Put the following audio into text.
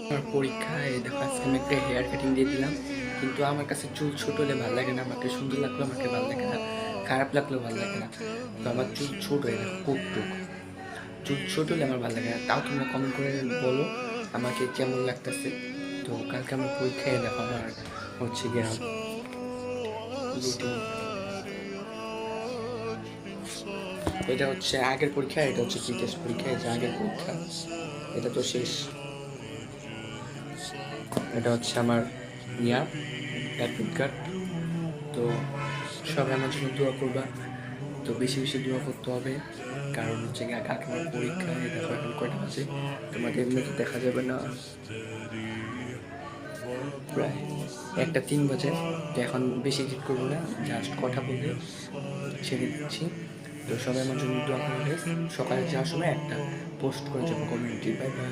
আমার পরীক্ষায় দেখো আজকে আমি একটা হেয়ার কাটিং দিয়ে দিলাম, কিন্তু আমার কাছে চুল ছোট হলে ভালো লাগে না, আমাকে সুন্দর লাগলো আমাকে ভালো লাগে না, খারাপ লাগলেও ভালো লাগে না। তো আমার চুল ছোট হয়ে দেখো কুকটুক, চুল ছোট হলে আমার ভালো লাগে না। তাও তোমরা কমেন্ট করে বলো আমাকে কেমন লাগতেছে। তো কালকে আমার পরীক্ষায় দেখো আমার হচ্ছে গিয়ে রুটিন, এটা হচ্ছে আগের পরীক্ষা, এটা হচ্ছে প্রিটেস্ট পরীক্ষা, এই যে আগের পরীক্ষা, এটা তো শেষ। এটা হচ্ছে আমার ইয়া অ্যাডমিট কার্ড। তো সবাই আমার জন্য দোয়া করবা। তো বেশি বেশি দোয়া করতে হবে, কারণ হচ্ছে গিয়ে কালকে আমার পরীক্ষা। এই দেখো এখন কয়টা বাজে, তোমাদের এমনিতে দেখা যাবে না, প্রায় 1:03 বাজে। তো এখন বেশি এডিট করবো না, জাস্ট কথা বলে ছেড়ে দিচ্ছি। তো সবাই আমার জন্য দোয়া করবে। সকালে যাওয়ার সময় একটা পোস্ট করে যাবো কমিউনিটি। Bye bye.